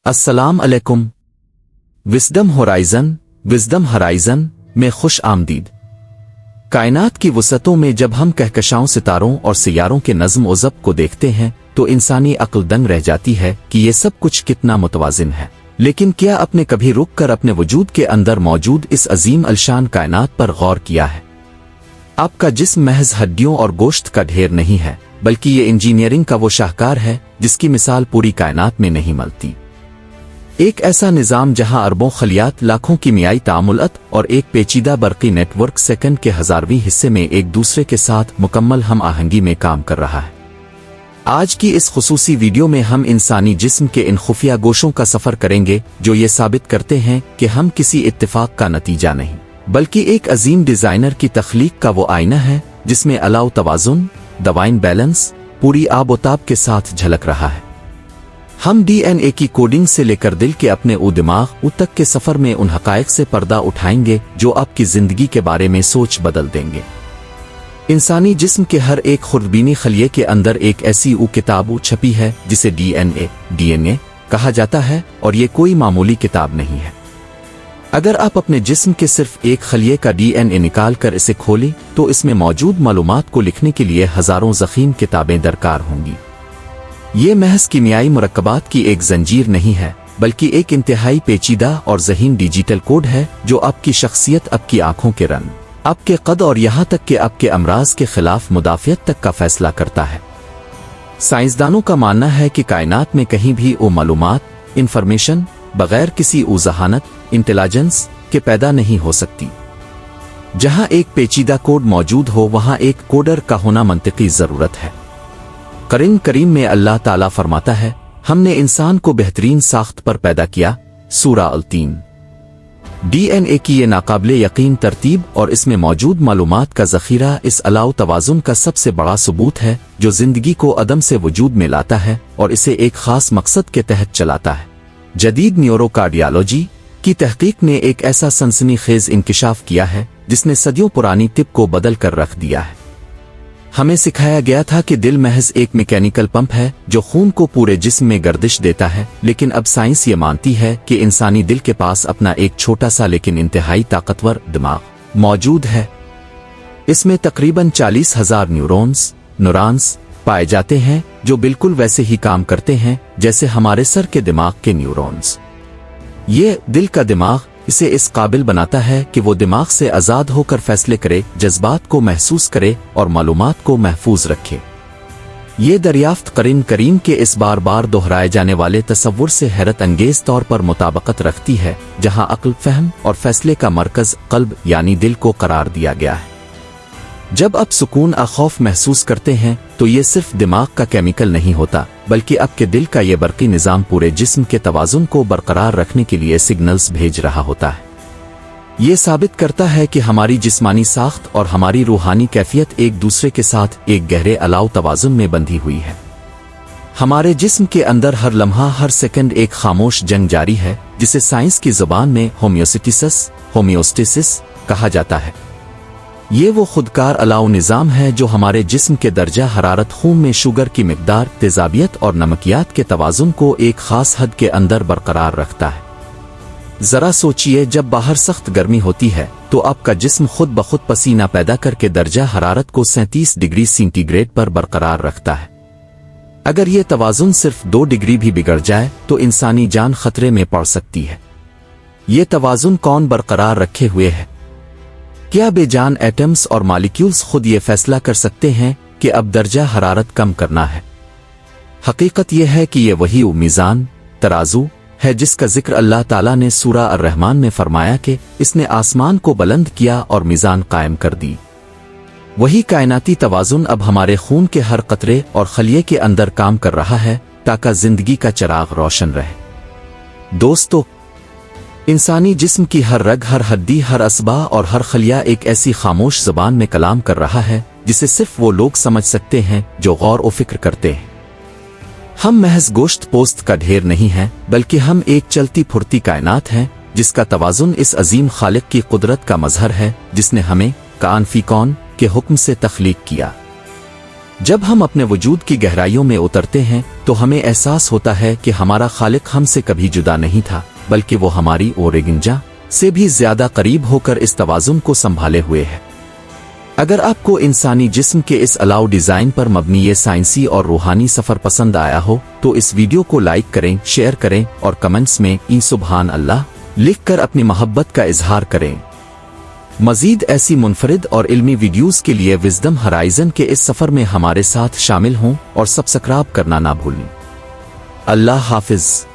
अस्सलाम अलैकुम। विज़डम हराइज़न में खुश आमदीद। कायनात की वसतों में जब हम कहकशाओं, सितारों और सियारों के नज़्म व ज़ब्त को देखते हैं तो इंसानी अक्ल दंग रह जाती है कि ये सब कुछ कितना मुतवाज़िन है। लेकिन क्या आपने कभी रुक कर अपने वजूद के अंदर मौजूद इस अजीम अलशान कायनात पर गौर किया है? आपका जिस्म महज हड्डियों और गोश्त का ढेर नहीं है, बल्कि ये इंजीनियरिंग का वो शाहकार है जिसकी मिसाल पूरी कायनात में नहीं मिलती। एक ऐसा निज़ाम जहां अरबों खलियात, लाखों कीमियाई तामुलत और एक पेचीदा बरक़ी नेटवर्क सेकंड के हज़ारवीं हिस्से में एक दूसरे के साथ मुकम्मल हम आहंगी में काम कर रहा है। आज की इस खुसूसी वीडियो में हम इंसानी जिस्म के इन खुफिया गोशों का सफ़र करेंगे जो ये साबित करते हैं कि हम किसी इत्तेफाक का नतीजा नहीं, बल्कि एक अजीम डिज़ाइनर की तख्लीक का वो आईना है जिसमें अलाउ तवाज़ुन, डिवाइन बैलेंस पूरी आबोताब के साथ झलक रहा है। हम डीएनए की कोडिंग से लेकर दिल के अपने दिमाग तक के सफर में उन हकायक से पर्दा उठाएंगे जो आपकी जिंदगी के बारे में सोच बदल देंगे। इंसानी जिस्म के हर एक खुर्दबीनी खलिये के अंदर एक ऐसी किताब छपी है जिसे डीएनए कहा जाता है, और ये कोई मामूली किताब नहीं है। अगर आप अपने जिस्म के सिर्फ एक खलिये का डीएनए निकाल कर इसे खोलें तो इसमें मौजूद मालूमात को लिखने के लिए हजारों ज़ख़ीम किताबें दरकार होंगी। ये महज कीमियाई मुरक्कबात की एक जंजीर नहीं है, बल्कि एक इंतहाई पेचीदा और ज़हीन डिजिटल कोड है जो आपकी शख्सियत, आपकी आंखों के रंग, आपके कद और यहाँ तक कि आपके अमराज के खिलाफ मुदाफ़ियत तक का फैसला करता है। साइंसदानों का मानना है कि कायनात में कहीं भी वो मालूमात, इंफॉर्मेशन बगैर किसी ज़हानत, इंटेलिजेंस के पैदा नहीं हो सकती। जहाँ एक पेचीदा कोड मौजूद हो वहाँ एक कोडर का होना मंतिकी ज़रूरत है। कुरान करीम में अल्लाह ताला फरमाता है, हमने इंसान को बेहतरीन साख्त पर पैदा किया। सूरा अल-तीन। डीएनए की ये नाकाबिले यकीन तरतीब और इसमें मौजूद मालूमात का ज़ख़ीरा इस अलाउ तवाज़ुन का सबसे बड़ा सबूत है जो ज़िंदगी को अदम से वजूद में लाता है और इसे एक ख़ास मकसद के तहत चलाता है। जदीद न्यूरोकार्डियोलॉजी की तहकीक ने एक ऐसा सनसनीखेज इंकिशाफ किया है जिसने सदियों पुरानी तिब को बदल कर रख दिया है। हमें सिखाया गया था कि दिल महज एक मैकेनिकल पंप है जो खून को पूरे जिस्म में गर्दिश देता है, लेकिन अब साइंस ये मानती है कि इंसानी दिल के पास अपना एक छोटा सा लेकिन इंतहाई ताकतवर दिमाग मौजूद है। इसमें तकरीबन 40,000 न्यूरॉन्स पाए जाते हैं जो बिल्कुल वैसे ही काम करते हैं जैसे हमारे सर के दिमाग के न्यूरॉन्स। ये दिल का दिमाग इसे इस काबिल बनाता है कि वो दिमाग से आज़ाद होकर फैसले करे, जज्बात को महसूस करे और मालूमात को महफूज रखे। ये दरियाफ्त कुरान करीम के इस बार बार दोहराए जाने वाले तसव्वुर से हैरत अंगेज तौर पर मुताबकत रखती है, जहां अक्ल, फहम और फैसले का मरकज क़ल्ब यानी दिल को करार दिया गया है। जब आप सुकून और खौफ महसूस करते हैं तो ये सिर्फ दिमाग का केमिकल नहीं होता, बल्कि आपके दिल का ये बरक़ी निज़ाम पूरे जिस्म के तवाज़ुन को बरकरार रखने के लिए सिग्नल्स भेज रहा होता है। ये साबित करता है कि हमारी जिस्मानी साख्त और हमारी रूहानी कैफियत एक दूसरे के साथ एक गहरे अलाउ तवाज़ुन में बंधी हुई है। हमारे जिस्म के अंदर हर लम्हा, हर सेकंड एक खामोश जंग जारी है जिसे साइंस की ज़ुबान में होमियोस्टेसिस कहा जाता है। ये वो खुदकार अलाउ निज़ाम है जो हमारे जिस्म के दर्जा हरारत, खून में शुगर की मिकदार, तेज़ाबियत और नमकियात के तवाज़ुन को एक ख़ास हद के अंदर बरकरार रखता है। ज़रा सोचिए, जब बाहर सख्त गर्मी होती है तो आपका जिस्म खुद ब खुद पसीना पैदा करके दर्जा हरारत को 37 डिग्री सेंटीग्रेड पर बरकरार रखता है। अगर ये तवाज़ुन सिर्फ 2 डिग्री भी बिगड़ जाए तो इंसानी जान खतरे में पड़ सकती है। ये तवाज़ुन कौन बरकरार रखे हुए है? क्या बेजान एटम्स और मॉलिक्यूल्स खुद ये फैसला कर सकते हैं कि अब दर्जा हरारत कम करना है? हकीकत यह है कि ये वही मीज़ान, तराजू है जिसका जिक्र अल्लाह ताला ने सूरा अर-रहमान में फरमाया कि इसने आसमान को बुलंद किया और मीज़ान कायम कर दी। वही कायनाती तवाज़ुन अब हमारे खून के हर कतरे और खलिये के अंदर काम कर रहा है ताकि जिंदगी का चिराग रोशन रहे। दोस्तों, इंसानी जिस्म की हर रग, हर हड्डी, हर असबा और हर खलिया एक ऐसी खामोश ज़बान में कलाम कर रहा है जिसे सिर्फ वो लोग समझ सकते हैं जो गौर व फिक्र करते हैं। हम महज गोश्त पोस्त का ढेर नहीं हैं, बल्कि हम एक चलती फुरती कायनात हैं जिसका तवाज़ुन इस अजीम खालिक की कुदरत का मजहर है जिसने हमें कान फी कौन के हुक्म से तख्लीक किया। جب ہم اپنے وجود کی گہرائیوں میں اترتے ہیں تو ہمیں احساس ہوتا ہے کہ ہمارا خالق ہم سے کبھی جدا نہیں تھا، بلکہ وہ ہماری اور گنجا سے بھی زیادہ قریب ہو کر اس توازن کو سنبھالے ہوئے ہے۔ اگر آپ کو انسانی جسم کے اس الاؤ ڈیزائن پر مبنی یہ سائنسی اور روحانی سفر پسند آیا ہو تو اس ویڈیو کو لائک کریں، شیئر کریں اور کمنٹس میں سبحان اللہ لکھ کر اپنی محبت کا اظہار کریں۔ مزید ایسی منفرد اور علمی ویڈیوز کے لیے وزڈم ہرائزن کے اس سفر میں ہمارے ساتھ شامل ہوں اور سبسکرائب کرنا نہ بھولیں۔ اللہ حافظ۔